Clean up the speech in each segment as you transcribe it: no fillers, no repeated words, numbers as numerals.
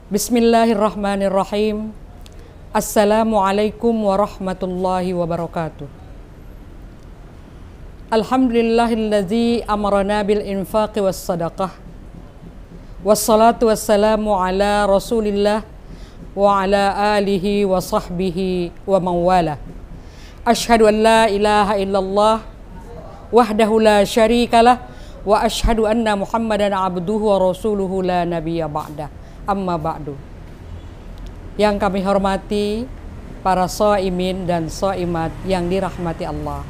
Bismillahirrahmanirrahim. Assalamualaikum warahmatullahi wabarakatuh. Alhamdulillahilladzi amarana bil infaqi was sadaqah. Wassalatu wassalamu ala Rasulillah wa ala alihi wa sahbihi wa mawala. Ashhadu an la ilaha illallah wahdahu la syarikalah wa ashhadu anna Muhammadan abduhu wa rasuluhu la nabiyya ba'dah. Amma ba'du. Yang kami hormati para shaimin dan shaimat yang dirahmati Allah.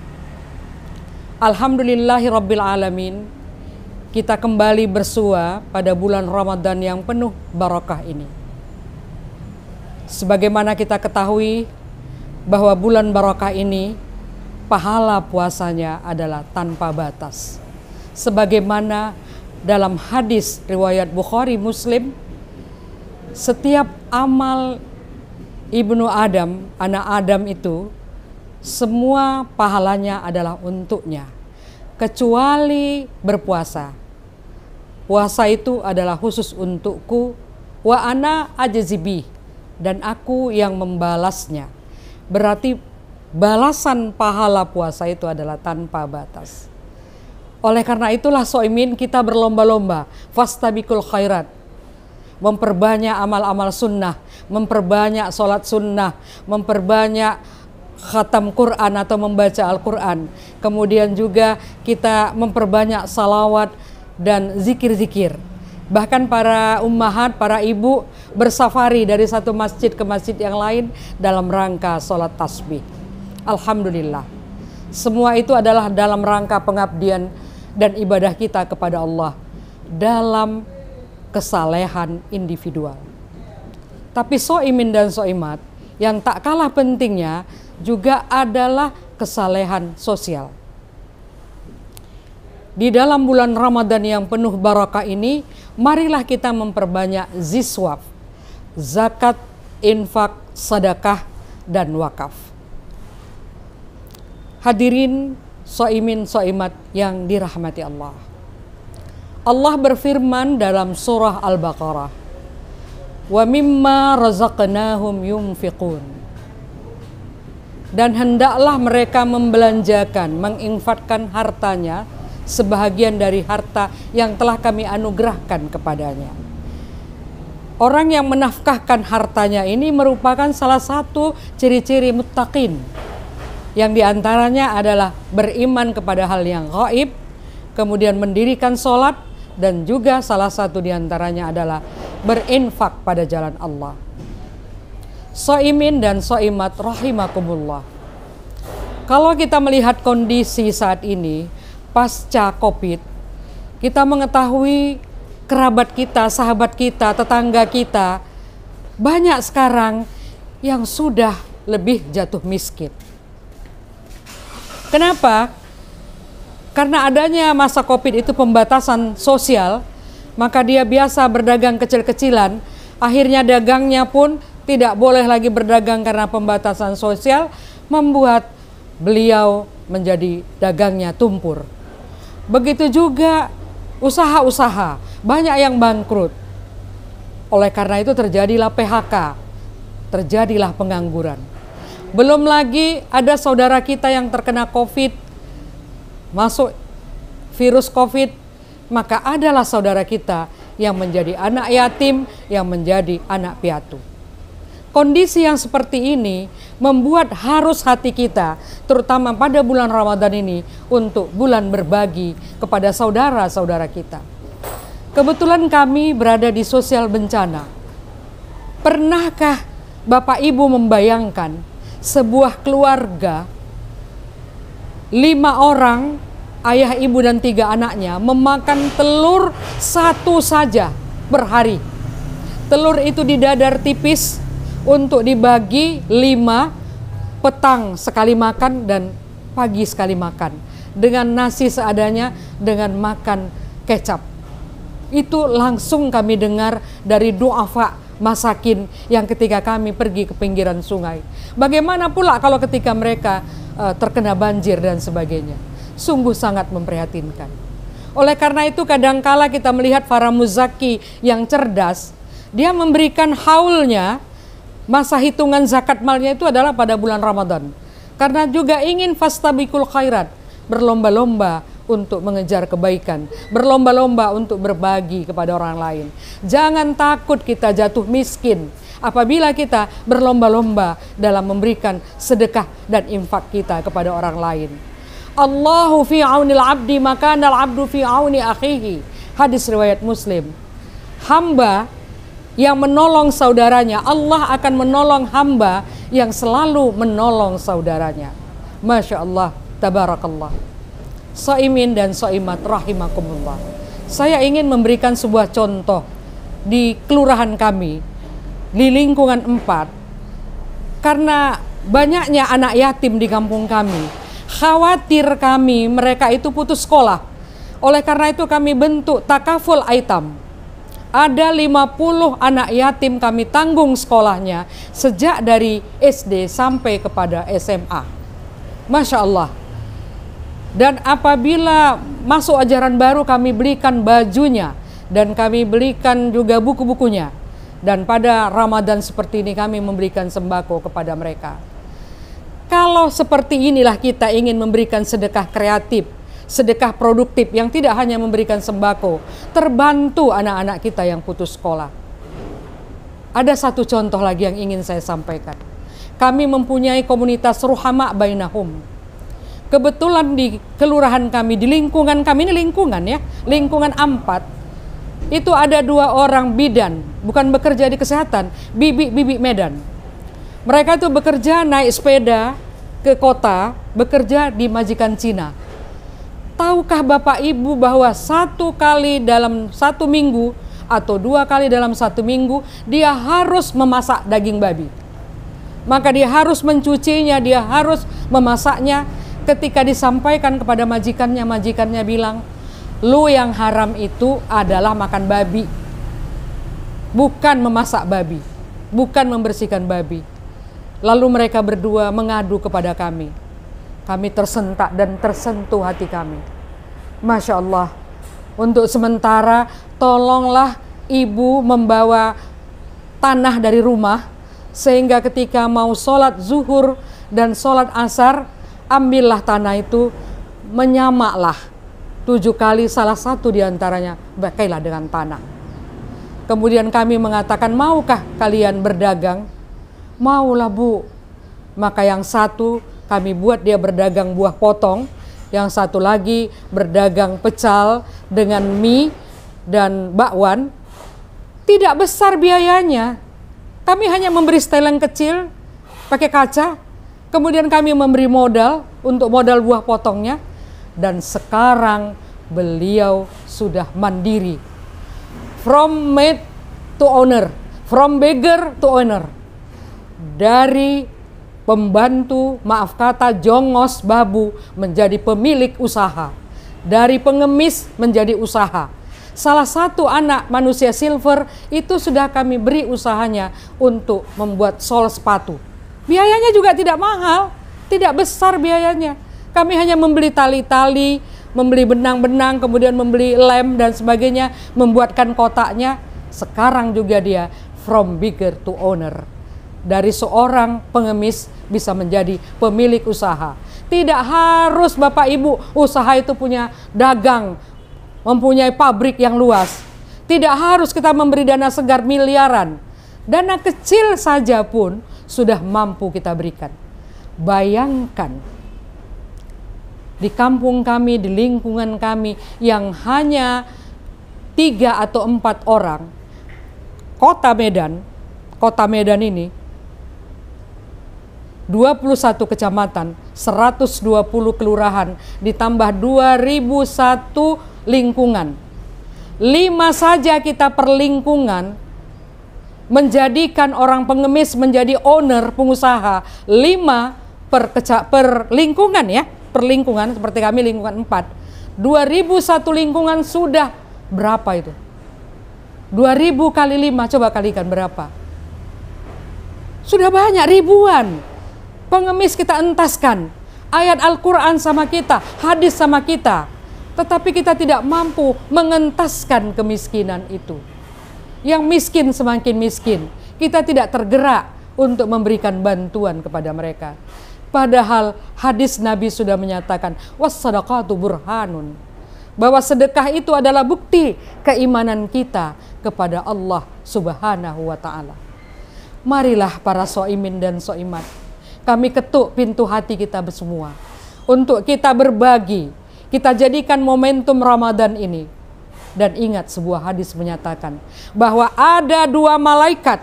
Alhamdulillahi rabbil alamin. Kita kembali bersua pada bulan Ramadan yang penuh barakah ini. Sebagaimana kita ketahui bahwa bulan barakah ini pahala puasanya adalah tanpa batas. Sebagaimana dalam hadis riwayat Bukhari Muslim, setiap amal Ibnu Adam, anak Adam itu, semua pahalanya adalah untuknya, kecuali berpuasa. Puasa itu adalah khusus untukku, wa ana ajzibi, dan aku yang membalasnya. Berarti balasan pahala puasa itu adalah tanpa batas. Oleh karena itulah shaimin kita berlomba-lomba, fastabiqul khairat, memperbanyak amal-amal sunnah, memperbanyak sholat sunnah, memperbanyak khatam Quran atau membaca Al-Quran. Kemudian juga kita memperbanyak salawat dan zikir-zikir. Bahkan para ummahat, para ibu bersafari dari satu masjid ke masjid yang lain dalam rangka sholat tasbih. Alhamdulillah. Semua itu adalah dalam rangka pengabdian dan ibadah kita kepada Allah dalam kesalehan individual. Tapi shaimin dan shaimat yang tak kalah pentingnya juga adalah kesalehan sosial. Di dalam bulan Ramadan yang penuh barakah ini, marilah kita memperbanyak ziswaf, zakat, infak, sedekah, dan wakaf. Hadirin shaimin shaimat yang dirahmati Allah. Allah berfirman dalam surah Al-Baqarah, "Wa mimma razaqnahum yunfiqun." Dan hendaklah mereka membelanjakan, menginfakkan hartanya sebahagian dari harta yang telah kami anugerahkan kepadanya. Orang yang menafkahkan hartanya ini merupakan salah satu ciri-ciri muttaqin, yang diantaranya adalah beriman kepada hal yang gaib, kemudian mendirikan sholat, dan juga salah satu diantaranya adalah berinfak pada jalan Allah. Shaimin dan shaimat rahimakumullah. Kalau kita melihat kondisi saat ini pasca Covid, kita mengetahui kerabat kita, sahabat kita, tetangga kita banyak sekarang yang sudah lebih jatuh miskin. Kenapa? Karena adanya masa Covid itu pembatasan sosial, maka dia biasa berdagang kecil-kecilan, akhirnya dagangnya pun tidak boleh lagi berdagang karena pembatasan sosial, membuat beliau menjadi dagangnya tumpur. Begitu juga usaha-usaha, banyak yang bangkrut. Oleh karena itu terjadilah PHK, terjadilah pengangguran. Belum lagi ada saudara kita yang terkena Covid, masuk virus Covid, maka adalah saudara kita yang menjadi anak yatim, yang menjadi anak piatu. Kondisi yang seperti ini membuat harus hati kita, terutama pada bulan Ramadan ini, untuk bulan berbagi kepada saudara-saudara kita. Kebetulan kami berada di sosial bencana. Pernahkah Bapak Ibu membayangkan sebuah keluarga 5 orang, ayah, ibu, dan 3 anaknya memakan telur 1 saja per hari. Telur itu didadar tipis untuk dibagi 5, petang sekali makan dan pagi sekali makan. Dengan nasi seadanya, dengan makan kecap. Itu langsung kami dengar dari du'afa masakin yang ketika kami pergi ke pinggiran sungai. Bagaimana pula kalau ketika mereka terkena banjir dan sebagainya. Sungguh sangat memprihatinkan. Oleh karena itu kadangkala kita melihat para muzaki yang cerdas, Dia memberikan haulnya, masa hitungan zakat malnya itu adalah pada bulan Ramadan. Karena juga ingin fastabiqul khairat, berlomba-lomba untuk mengejar kebaikan, berlomba-lomba untuk berbagi kepada orang lain. Jangan takut kita jatuh miskin apabila kita berlomba-lomba dalam memberikan sedekah dan infak kita kepada orang lain. Allahu fi aunil abdi makanal abdu fi auni akhihi. Hadis riwayat Muslim. Hamba yang menolong saudaranya, Allah akan menolong hamba yang selalu menolong saudaranya. Masya Allah, tabarakallah. Shaimin dan shaimat rahimakumullah. Saya ingin memberikan sebuah contoh di kelurahan kami, di lingkungan 4. Karena banyaknya anak yatim di kampung kami, khawatir kami mereka itu putus sekolah. Oleh karena itu kami bentuk takaful aitam. Ada 50 anak yatim kami tanggung sekolahnya sejak dari SD sampai kepada SMA. Masya Allah. Dan apabila masuk ajaran baru kami belikan bajunya dan kami belikan juga buku-bukunya. Dan pada Ramadan seperti ini kami memberikan sembako kepada mereka. Kalau seperti inilah kita ingin memberikan sedekah kreatif, sedekah produktif yang tidak hanya memberikan sembako, terbantu anak-anak kita yang putus sekolah. Ada satu contoh lagi yang ingin saya sampaikan. Kami mempunyai komunitas ruhama bainahum. Kebetulan di kelurahan kami, di lingkungan kami, ini lingkungan ya, lingkungan 4, itu ada 2 orang bidan, bukan bekerja di kesehatan, bibi Medan. Mereka itu bekerja naik sepeda ke kota, bekerja di majikan Cina. Tahukah Bapak Ibu bahwa 1 kali dalam 1 minggu atau 2 kali dalam 1 minggu dia harus memasak daging babi. Maka dia harus mencucinya, dia harus memasaknya. Ketika disampaikan kepada majikannya, majikannya bilang, lu yang haram itu adalah makan babi, bukan memasak babi, bukan membersihkan babi. Lalu mereka berdua mengadu kepada kami. Kami tersentak dan tersentuh hati kami. Masya Allah. Untuk sementara tolonglah ibu membawa tanah dari rumah, sehingga ketika mau sholat zuhur dan sholat asar, ambillah tanah itu, menyamaklah 7 kali, salah satu diantaranya pakailah dengan tanah. Kemudian kami mengatakan, maukah kalian berdagang? Maulah Bu. Maka yang satu kami buat dia berdagang buah potong, yang satu lagi berdagang pecal dengan mie dan bakwan. Tidak besar biayanya. Kami hanya memberi setelan kecil pakai kaca, kemudian kami memberi modal untuk modal buah potongnya, dan sekarang beliau sudah mandiri. From maid to owner, from beggar to owner. Dari pembantu, maaf kata, jongos babu menjadi pemilik usaha. Dari pengemis menjadi usaha. Salah satu anak manusia silver itu sudah kami beri usahanya untuk membuat sol sepatu. Biayanya juga tidak mahal, tidak besar biayanya. Kami hanya membeli tali-tali, membeli benang-benang, kemudian membeli lem dan sebagainya, membuatkan kotaknya. Sekarang juga dia from beggar to owner. Dari seorang pengemis bisa menjadi pemilik usaha. Tidak harus Bapak Ibu usaha itu punya dagang, mempunyai pabrik yang luas. Tidak harus kita memberi dana segar miliaran. Dana kecil saja pun sudah mampu kita berikan. Bayangkan di kampung kami, di lingkungan kami yang hanya 3 atau 4 orang, kota Medan ini 21 kecamatan, 120 kelurahan, ditambah 2001 lingkungan. 5 saja kita per lingkungan, menjadikan orang pengemis menjadi owner, pengusaha. 5 per lingkungan ya, per lingkungan, seperti kami lingkungan 4. 2001 lingkungan sudah berapa itu? 2000 kali 5, coba kalikan berapa? Sudah banyak, ribuan. Pengemis kita entaskan, ayat Al-Quran sama kita, hadis sama kita, tetapi kita tidak mampu mengentaskan kemiskinan itu. Yang miskin semakin miskin. Kita tidak tergerak untuk memberikan bantuan kepada mereka. Padahal hadis Nabi sudah menyatakan was-sadaqatu burhanun, bahwa sedekah itu adalah bukti keimanan kita kepada Allah Subhanahu wa ta'ala. Marilah para soimin dan soimat, kami ketuk pintu hati kita semua untuk kita berbagi. Kita jadikan momentum Ramadan ini. Dan ingat, sebuah hadis menyatakan bahwa ada 2 malaikat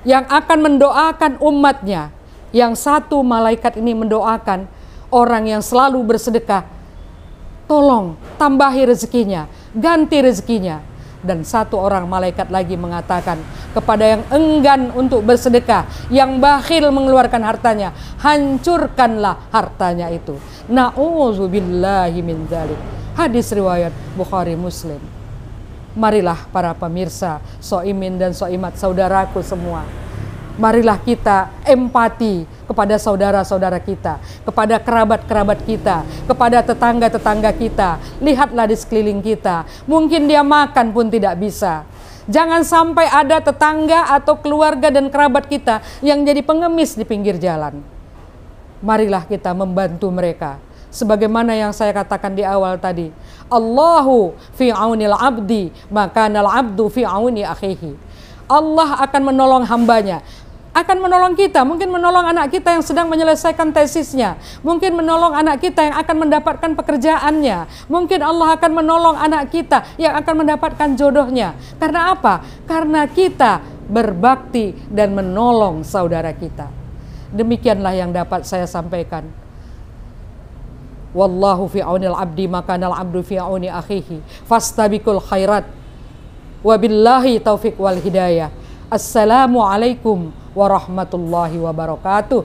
yang akan mendoakan umatnya. Yang satu malaikat ini mendoakan orang yang selalu bersedekah, tolong tambahi rezekinya, ganti rezekinya. Dan satu orang malaikat lagi mengatakan kepada yang enggan untuk bersedekah, yang bakhil mengeluarkan hartanya, hancurkanlah hartanya itu. Na'udzubillahi min dzalik. Hadis riwayat Bukhari Muslim. Marilah para pemirsa, soimin dan soimat, saudaraku semua, marilah kita empati kepada saudara-saudara kita, kepada kerabat-kerabat kita, kepada tetangga-tetangga kita. Lihatlah di sekeliling kita, mungkin dia makan pun tidak bisa. Jangan sampai ada tetangga atau keluarga dan kerabat kita yang jadi pengemis di pinggir jalan. Marilah kita membantu mereka. Sebagaimana yang saya katakan di awal tadi, Allahu fi aunil abdi, maka nal abdu fi auni akhihi. Allah akan menolong hambanya, akan menolong kita, mungkin menolong anak kita yang sedang menyelesaikan tesisnya, mungkin menolong anak kita yang akan mendapatkan pekerjaannya, mungkin Allah akan menolong anak kita yang akan mendapatkan jodohnya. Karena apa? Karena kita berbakti dan menolong saudara kita. Demikianlah yang dapat saya sampaikan. Wallahu fi aunil abdi, maka nal abdu fi auni akhihi, fastabiqul khairat, wabillahi taufiq wal hidayah. Assalamualaikum warahmatullahi wabarakatuh.